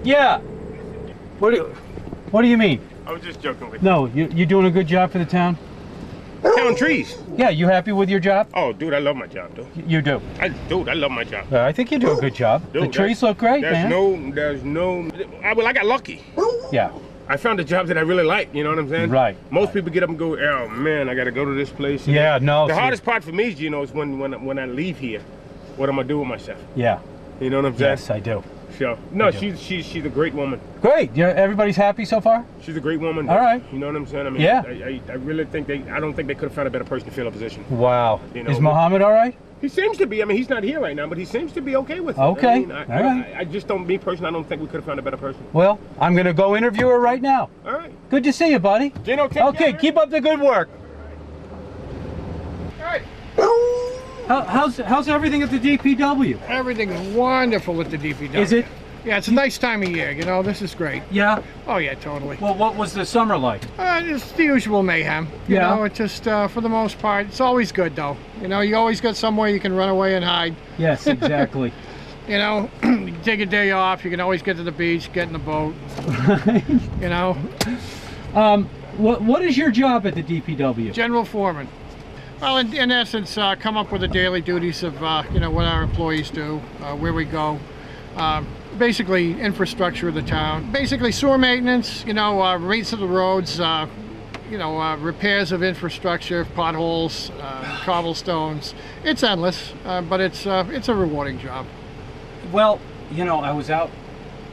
Yeah. What do you mean? I was just joking with you. No, you doing a good job for the town? Counting trees. Yeah, you happy with your job? Oh, dude, I love my job, dude. You do. Dude, I love my job. I think you do a good job. Dude, the trees look great, man. I got lucky. Yeah. I found a job that I really like, you know what I'm saying? Right. Most people get up and go, oh man, I gotta go to this place. Yeah, no. The hardest part for me is, is when I leave here, what I'm gonna do with myself. Yeah. You know what I'm saying? Yes, I do. So, no, she's a great woman. Great. Yeah, everybody's happy so far? She's a great woman. All right. You know what I'm saying? I mean, yeah. I really think I don't think they could have found a better person to fill a position. Wow. Is Muhammad all right? He seems to be. I mean, he's not here right now, but he seems to be okay with it. Okay. All right. I just don't, me personally, I don't think we could have found a better person. Well, I'm going to go interview her right now. All right. Good to see you, buddy. Gino, take okay, care, keep up the good work. All right. How's everything at the DPW? Everything's wonderful at the DPW. Is it? Yeah, it's a nice time of year, this is great. Yeah? Oh yeah, totally. Well, what was the summer like? It's the usual mayhem. You know, it's just, for the most part, it's always good though. You always got somewhere you can run away and hide. Yes, exactly. You take a day off, you can always get to the beach, get in the boat. What is your job at the DPW? General foreman. Well, in essence, come up with the daily duties of, what our employees do, where we go. Basically, infrastructure of the town. Basically, sewer maintenance, rates of the roads, repairs of infrastructure, potholes, cobblestones. It's endless, but it's a rewarding job. Well, I was out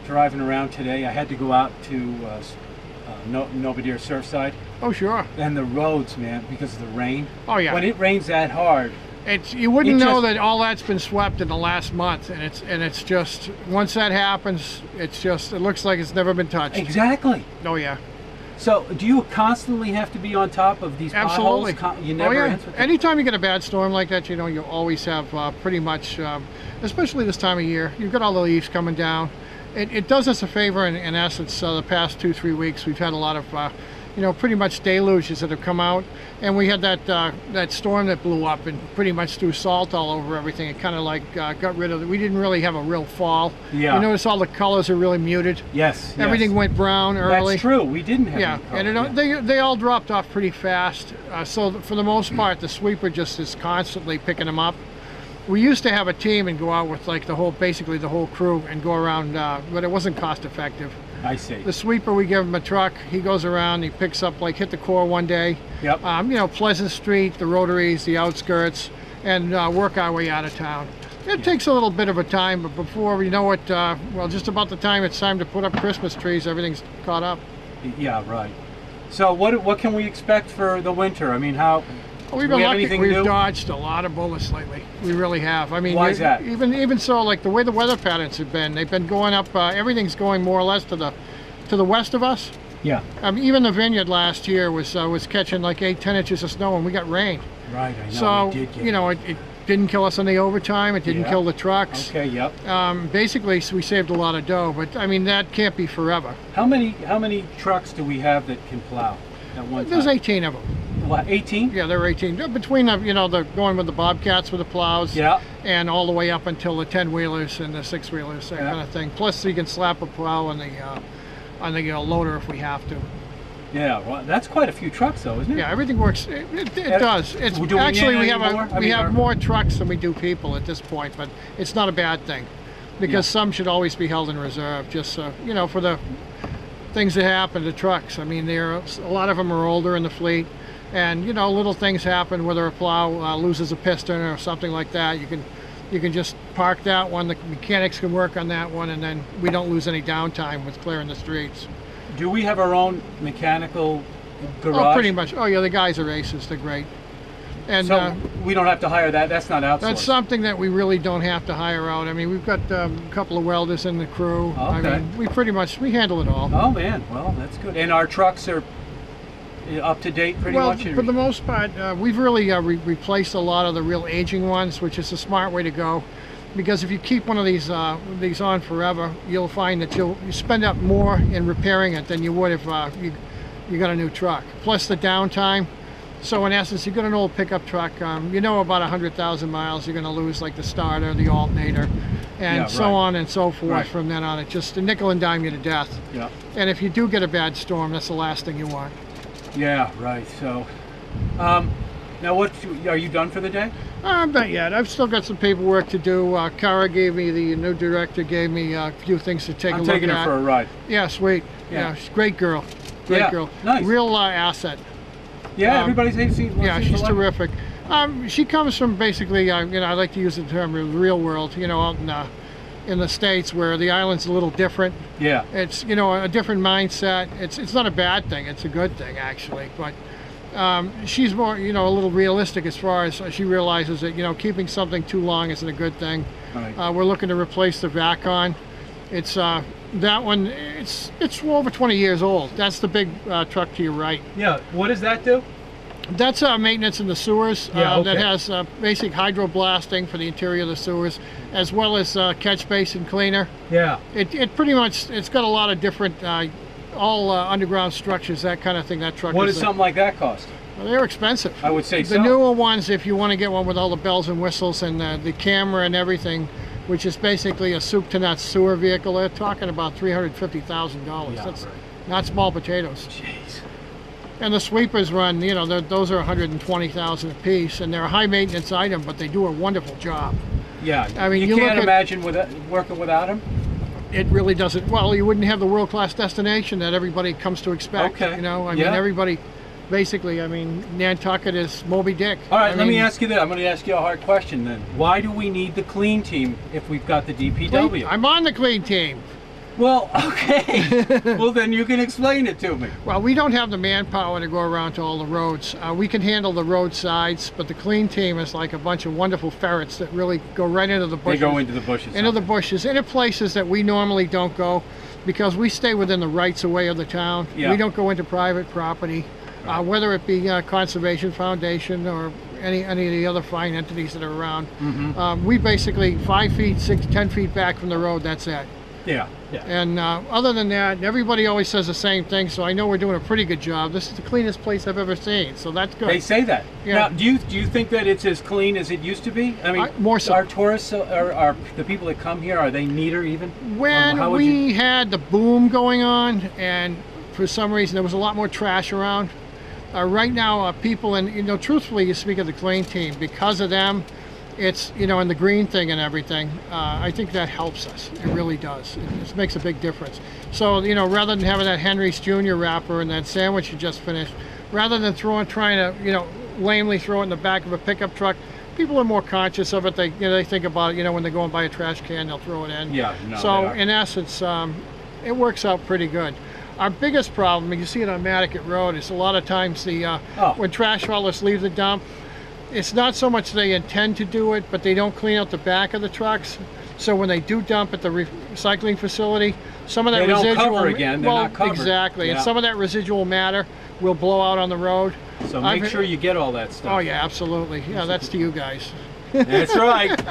driving around today. I had to go out to Nobodere Surfside. Oh, sure. And the roads, man, because of the rain. Oh, yeah. When it rains that hard, you wouldn't know that all that's been swept in the last month, and it's just, once that happens, it looks like it's never been touched. Exactly. Oh yeah. So do you constantly have to be on top of these Absolutely. potholes? You never answer them? Anytime you get a bad storm like that, you always have pretty much, especially this time of year, you've got all the leaves coming down. It does us a favor in essence. The past 2-3 weeks we've had a lot of pretty much deluges that have come out, and we had that storm that blew up and pretty much threw salt all over everything. It kind of like got rid of it. We didn't really have a real fall. Yeah. You notice all the colors are really muted. Yes. Everything went brown early. That's true. We didn't have any color. And they all dropped off pretty fast. So for the most part, the sweeper just is constantly picking them up. We used to have a team and go out with basically the whole crew and go around, but it wasn't cost effective. I see. The sweeper, we give him a truck. He goes around. He picks up, hit the core one day. Yep. Pleasant Street, the rotaries, the outskirts, and work our way out of town. It takes a little bit of a time, but before we know it, just about the time it's time to put up Christmas trees, everything's caught up. Yeah, right. So what can we expect for the winter? I mean, how? We've been lucky. We've dodged a lot of bullets lately. We really have. I mean, why is that? Even so, the way the weather patterns have been, they've been going up. Everything's going more or less to the west of us. Yeah. Even the vineyard last year was catching 8-10 inches of snow, and we got rain. Right. I know. So we did get it didn't kill us on the overtime. It didn't kill the trucks. Okay. Yep. Basically, we saved a lot of dough, but I mean that can't be forever. How many trucks do we have that can plow at one time? There's 18 of them. What, 18? Yeah, there are 18. Between the going with the Bobcats with the plows, and all the way up until the 10-wheelers and the 6-wheelers, that kind of thing. Plus, you can slap a plow on the loader if we have to. Yeah, well, that's quite a few trucks, though, isn't it? Yeah, everything works. It does. It's actually we have more trucks than we do people at this point, but it's not a bad thing, because some should always be held in reserve, just for the things that happen to trucks. I mean, a lot of them are older in the fleet. And little things happen, whether a plow loses a piston or something like that. You can just park that one. The mechanics can work on that one, and then we don't lose any downtime with clearing the streets. Do we have our own mechanical garage? Oh, pretty much. Oh yeah, the guys are aces. They're great. And so we don't have to hire that. That's not outsourced. That's something that we really don't have to hire out. I mean, we've got a couple of welders in the crew. Okay. I mean, we handle it all. Oh man, well that's good. And our trucks are up to date pretty much? Well, for the most part, we've really replaced a lot of the real aging ones, which is a smart way to go. Because if you keep one of these on forever, you'll find that you spend up more in repairing it than you would if you got a new truck. Plus the downtime, So in essence, you got an old pickup truck, you know, about 100,000 miles, you're going to lose like the starter, the alternator, and Yeah, so right. on and so forth Right. from then on. It just a nickel and dime you to death. Yeah. And if you do get a bad storm, that's the last thing you want. Yeah, right. So, now what? Are you done for the day? Not yet. I've still got some paperwork to do. Kara gave me, the new director gave me a few things to take a I'm look taking at. her for a ride. Yeah, sweet. Yeah. Yeah, she's a great girl. Great Yeah, girl. nice. Real asset. Yeah, everybody's Yeah, she's terrific. She comes from basically, you know, I like to use the term the real world, you know, out in the States where the island's a little different. Yeah. It's, you know, a different mindset. It's not a bad thing. It's a good thing, actually. But she's more, you know, a little realistic as far as she realizes that, you know, keeping something too long isn't a good thing. Right. We're looking to replace the Vacon. It's that one. It's over 20 years old. That's the big truck to your right. Yeah. What does that do? That's maintenance in the sewers. Yeah, okay. That has basic hydroblasting for the interior of the sewers, as well as catch basin cleaner. Yeah. It pretty much, it's got a lot of different, all underground structures, that kind of thing. That truck. What does something like that cost? Well, they're expensive. I would say the so. newer ones, if you want to get one with all the bells and whistles and the camera and everything, which is basically a soup to nuts sewer vehicle, they're talking about $350,000. Yeah, That's right. not small potatoes. Jeez. And the sweepers run, you know, those are $120,000 a piece, and they're a high maintenance item, but they do a wonderful job. Yeah. I mean, you you can't look at- imagine working without them. It really doesn't. Well, you wouldn't have the world-class destination that everybody comes to expect. Okay. You know, I Yeah. mean, everybody, basically, I mean, Nantucket is Moby Dick. All right. I Let me mean, ask you this. I'm going to ask you a hard question then. Why do we need the clean team if we've got the DPW? I'm on the clean team. Well, okay. Well, then you can explain it to me. Well, we don't have the manpower to go around to all the roads. We can handle the roadsides, but the clean team is like a bunch of wonderful ferrets that really go right into the They bushes. go into the bushes. Into the bushes, into places that we normally don't go, because we stay within the rights of way of the town. Yeah. We don't go into private property, whether it be Conservation Foundation or any of the other fine entities that are around. Mm-hmm. We basically 5 feet, 10 feet back from the road, that's it. Yeah. Yeah. And other than that, everybody always says the same thing, so I know we're doing a pretty good job. This is the cleanest place I've ever seen, so that's good. They say that. Yeah. Now, do you think that it's as clean as it used to be? I mean, more so. Our tourists, are the people that come here, are they neater even? When How would we you- had the boom going on, and for some reason there was a lot more trash around, right now people, and you know, truthfully, you speak of the clean team, because of them, it's, you know, and the green thing and everything, I think that helps us. It really does. It makes a big difference. So, you know, rather than having that Henry's Jr. wrapper and that sandwich you just finished, rather than trying to, you know, lamely throw it in the back of a pickup truck, people are more conscious of it. They, you know, they think about it, you know, when they go and buy a trash can, they'll throw it in. Yeah, no, so they are. in essence, it works out pretty good. Our biggest problem, and you see it on Matticat Road, is a lot of times when trash haulers leave the dump, it's not so much they intend to do it, but they don't clean out the back of the trucks. So when they do dump at the recycling facility, some of that They don't residual cover again, they're well, not covered. exactly, Yeah. and some of that residual matter will blow out on the road. So make sure you get all that stuff. Oh yeah, absolutely. Yeah, that's to you guys. That's right.